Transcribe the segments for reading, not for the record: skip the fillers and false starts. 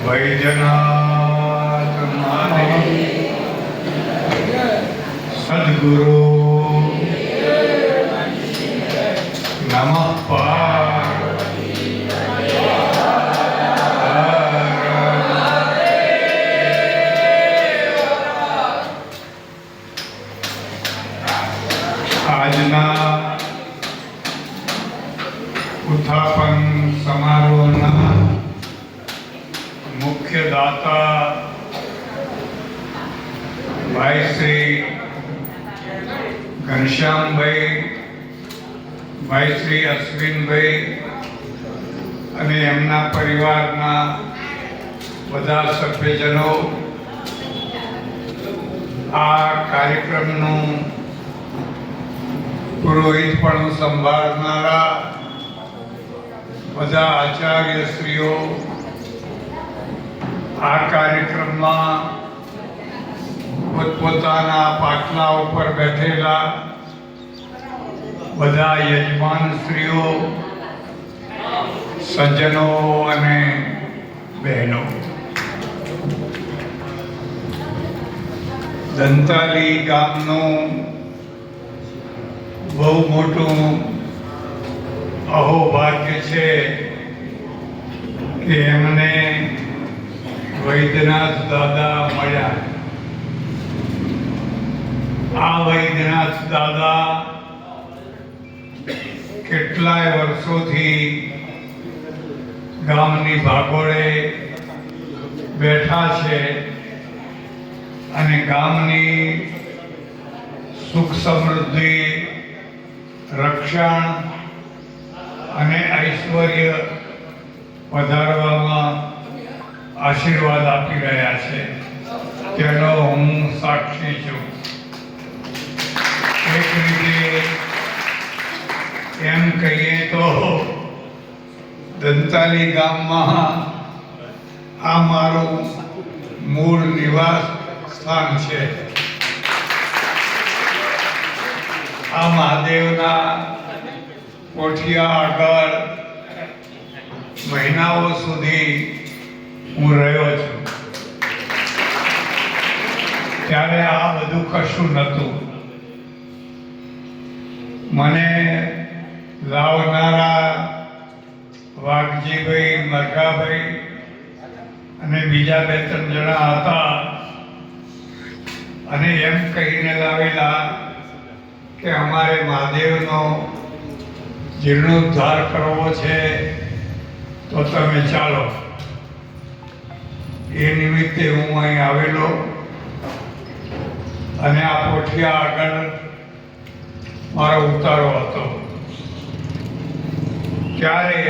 વૈદ્યનાથ મહાદેવ સદગુરુ નમઃ પાર્વતી આજના ઉત્થાપન સમારોહના મુખ્ય દાતા ભાઈ શ્રી ઘનશ્યામભાઈ, ભાઈ શ્રી અશ્વિનભાઈ અને એમના પરિવારના બધા સભ્યજનો, આ કાર્યક્રમનું પુરોહિતપણું સંભાળનારા બધા આચાર્યશ્રીઓ, આ કાર્યક્રમમાં પોતપોતાના પાટલા ઉપર બેઠેલા બધા યજમાનશ્રીઓ, સજ્જનો અને બહેનો, દંતાલી ગામનું બહુ મોટું અહોભાગ્ય છે કે એમને વૈદ્યનાથ દાદા મળ્યા. આ વૈદ્યનાથ દાદા કેટલાય વર્ષોથી ગામની ભાગોળે બેઠા છે અને ગામની સુખ સમૃદ્ધિ, રક્ષણ અને ઐશ્વર્ય વધારવામાં આશીર્વાદ આપી રહ્યા છે, તેનો હું સાક્ષી છું. એક રીતે એમ કહીએ તો દંતાલી ગામમાં આ મારું મૂળ નિવાસ સ્થાન છે. આ મહાદેવના કોઠિયા આગળ મહિનાઓ સુધી હું રહ્યો છું. ત્યારે આ બધું કશું નહોતું. મને લાવનારા વાઘજીભાઈ, મરઘાભાઈ અને બીજા 2-3 જણા હતા અને એમ કહીને લાવેલા કે અમારે મહાદેવનો જીર્ણોદ્ધાર કરવો છે તો તમે ચાલો. એ નિમિત્તે હું અહીં આવેલો અને આ કોઠિયા આગળ મારો ઉતારો હતો. ત્યારે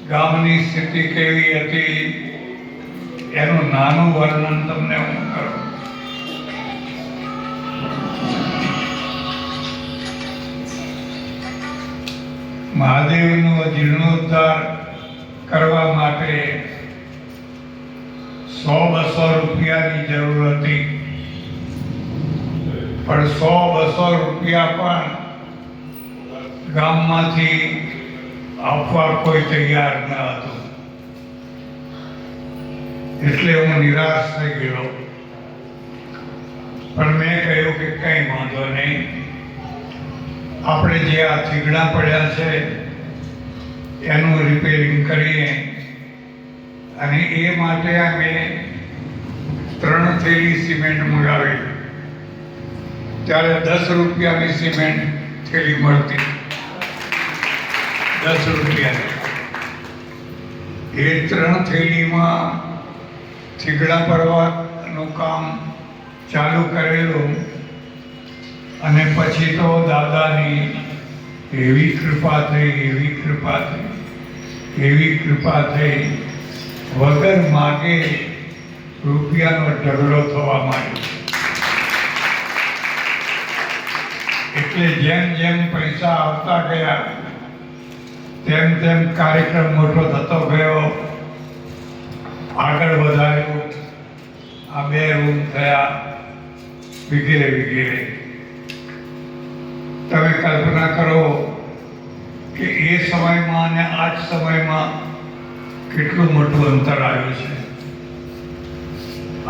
ગામની સ્થિતિ કેવી હતી એનું નાનું વર્ણન તમને હું કરું. મહાદેવનો જીર્ણોદ્ધાર કરવા માટે 100-200 રૂપિયાની જરૂર હતી, પણ 100-200 રૂપિયા પણ ગામમાંથી આપવા કોઈ તૈયાર ન હતું. એટલે હું નિરાશ થઈ ગયો. પણ મેં કહ્યું કે કંઈ વાંધો નહીં, આપણે જે આ થીગડા પડ્યા છે એનું રિપેરિંગ કરીએ. અને એ માટે અમે 3 થેલી સિમેન્ટ મંગાવેલી. ત્યારે 10 રૂપિયાની સિમેન્ટ થેલી મળતી, 10 રૂપિયાની. એ 3 થેલીમાં થીગડા પડવાનું કામ ચાલુ કરેલું. અને પછી તો દાદાની એવી કૃપા થઈ, એવી કૃપા થઈ, એવી કૃપા થઈ, વગર માગે રૂપિયાનો ઢગલો થવા માંડ્યો. એટલે જેમ જેમ પૈસા આવતા ગયા તેમ તેમ કાર્યક્રમ મોટો થતો ગયો, આગળ વધાર્યો. આ 2 રૂમ થયા વગેરે વગેરે. તમે કલ્પના કરો કે એ સમયમાં અને આ જ સમયમાં કેટલું મોટું અંતર આવ્યું છે.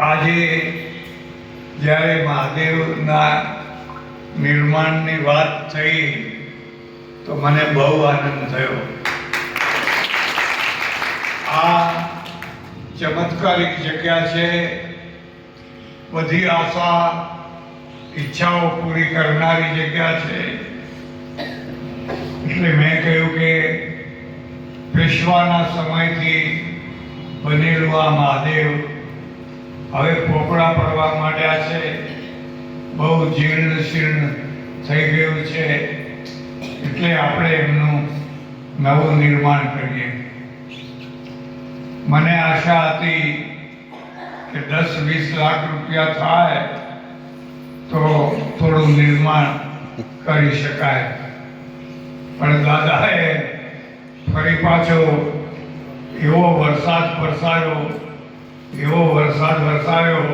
આજે જ્યારે મહાદેવના નિર્માણની વાત થઈ તો મને બહુ આનંદ થયો. આ ચમત્કારિક જગ્યા છે, બધી આશા ઈચ્છાઓ પૂરી કરનારી જગ્યા છે. એટલે મેં કહ્યું કે પેશવાના સમયથી બનેલું આ મહાદેવ હવે પોપડા પડવા માંડ્યા છે, બહુ જીર્ણ શીર્ણ થઈ ગયું છે. એટલે આપણે એમનું નવું નિર્માણ કરીએ. મને આશા હતી કે 10-20 લાખ રૂપિયા થાય તો થોડું નિર્માણ કરી શકાય. પણ દાદાએ ફરી પાછો એવો વરસાદ વરસાવ્યો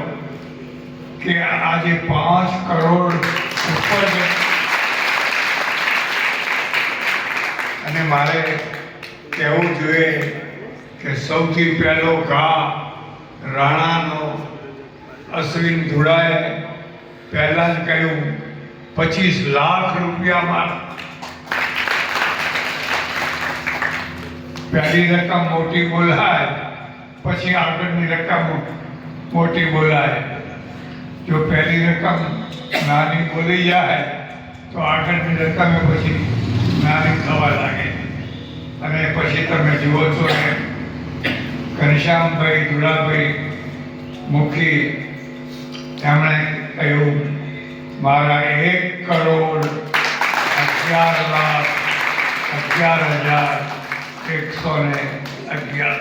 કે આજે 5 કરોડ ઉપર. અને મારે કહેવું જોઈએ કે સૌથી પહેલો ઘા રાણાનો અશ્વિન ધુડાએ પહેલાં જ કહ્યું 25 લાખ રૂપિયામાં. પહેલી રકમ મોટી બોલાય, પછી આગળની રકમ મોટી બોલાય. જો પહેલી રકમ નાની બોલી જાય તો આગળની રકમ પછી નાની થવા લાગે. અને પછી તમે જુઓ છો ને ઘનશ્યામભાઈ ધુડાભાઈ મુખી એમણે કહ્યું મારા 1,11,11,111.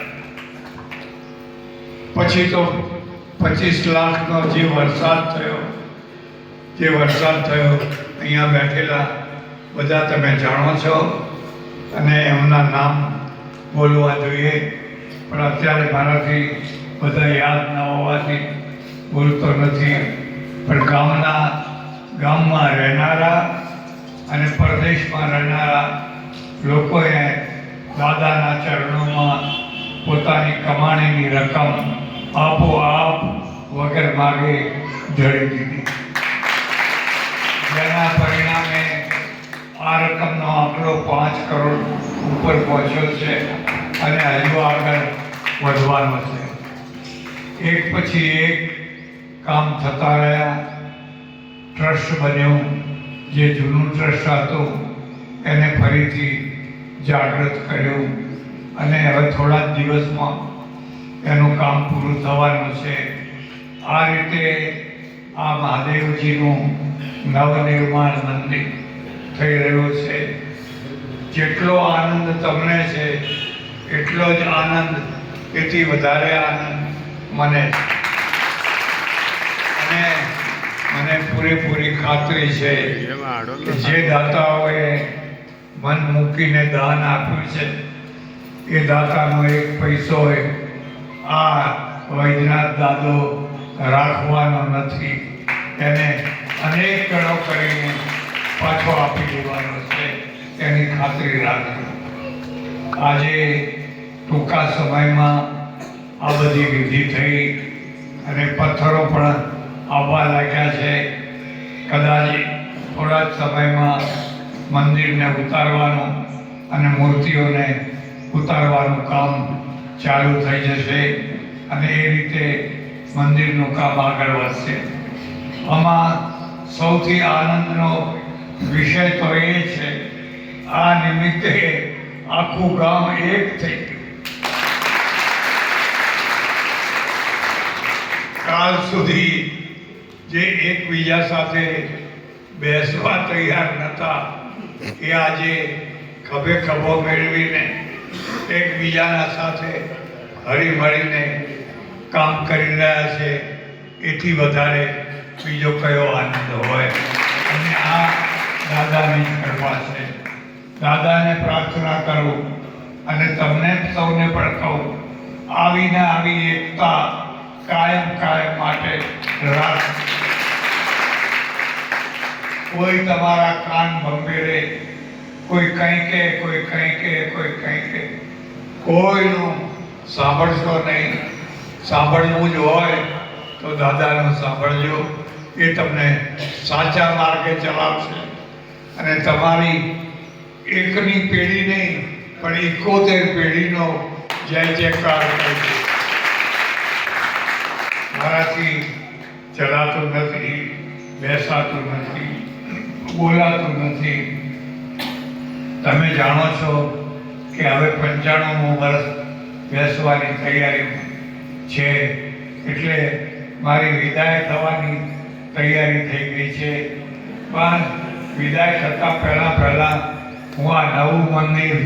પછી તો 25 લાખનો જે વરસાદ થયો અહીંયા બેઠેલા બધા તમે જાણો છો અને એમના નામ બોલવા જોઈએ, પણ અત્યારે મારાથી બધા યાદ ન હોવાથી બોલતો નથી. પણ ગામમાં રહેનારા અને પરદેશમાં રહેનારા લોકોએ દાદાના ચરણોમાં પોતાની કમાણીની રકમ આપોઆપ વગર માગે જડી દીધી. જેના પરિણામે આ રકમનો આંકડો 5 કરોડ ઉપર પહોંચ્યો છે અને હજુ આગળ વધવાનો છે. એક પછી એક કામ થતા રહ્યા. ટ્રસ્ટ બન્યું, જે જૂનું ટ્રસ્ટ હતું એને ફરીથી જાગૃત કર્યું અને હવે થોડા જ દિવસમાં એનું કામ પૂરું થવાનું છે. આ રીતે આ મહાદેવજીનું નવનિર્માણ મંદિર થઈ રહ્યું છે. જેટલો આનંદ તમને છે એટલો જ આનંદ, એથી વધારે આનંદ મને. અને મને પૂરેપૂરી ખાતરી છે કે જે દાતાઓએ મન મૂકીને દાન આપ્યું છે એ દાતાનો એક પૈસો આ વૈદ્યનાથ દાદો રાખવાનો નથી. એને અનેક ગણો કરીને પાછો આપી દેવાનો છે, એની ખાતરી રાખજો. આજે ટૂંકા સમયમાં આ બધી વિધિ થઈ અને પથ્થરો પણ આવવા લાગ્યા છે. કદાચ થોડા જ સમયમાં મંદિરને ઉતારવાનું અને મૂર્તિઓને ઉતારવાનું કામ ચાલુ થઈ જશે અને એ રીતે મંદિરનું કામ આગળ વધશે. આમાં સૌથી આનંદનો વિષય તો એ છે આ નિમિત્તે આખું ગામ એક થઈ ગયું. કાલ સુધી જે એકબીજા સાથે બેસવા તૈયાર નહોતા એ આજે ખભે ખભો મેળવીને એકબીજાના સાથે હળીમળીને કામ કરી રહ્યા છે. એથી વધારે બીજો કયો આનંદ હોય? અને આ દાદાની કૃપા છે. દાદાને પ્રાર્થના કરું અને તમને સૌને પણ કહું, આવીને આવી એકતા કાયમ માટે રાખ. કોઈ તમારા કાન ભંભેરે, કોઈ કંઈ કે, કોઈ કંઈ કે, કોઈ કંઈ કે, કોઈનું સાંભળશો નહીં. સાંભળવું જ હોય તો દાદાનું સાંભળજો. એ તમને સાચા માર્ગે ચલાવશે અને તમારી એકની પેઢી નહીં પણ 71 પેઢીનો જય જયકાર કરશે. મારાથી ચલાતું નથી, બેસાતું નથી, બોલાતું નથી. તમે જાણો છો કે હવે 95મું વર્ષ બેસવાની તૈયારી છે, એટલે મારી વિદાય થવાની તૈયારી થઈ ગઈ છે. પણ વિદાય થતાં પહેલાં હું આ નવું મંદિર,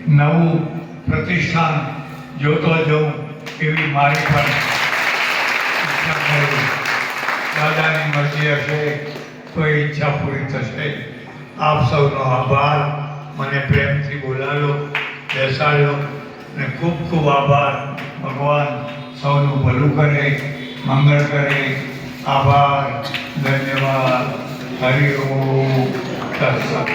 નવું પ્રતિષ્ઠાન જોતો જઉં એવી મારી પણ ઈચ્છા થઈ. દાદાની મરજી હશે તો એ ઈચ્છા પૂરી થશે. આપ સૌનો આભાર. મને પ્રેમથી બોલાવ્યો, બેસાડ્યો અને ખૂબ ખૂબ આભાર. ભગવાન સૌનું ભલું કરે, મંગળ કરે. આભાર, ધન્યવાદ. હરિ ઓમ. તત્સત.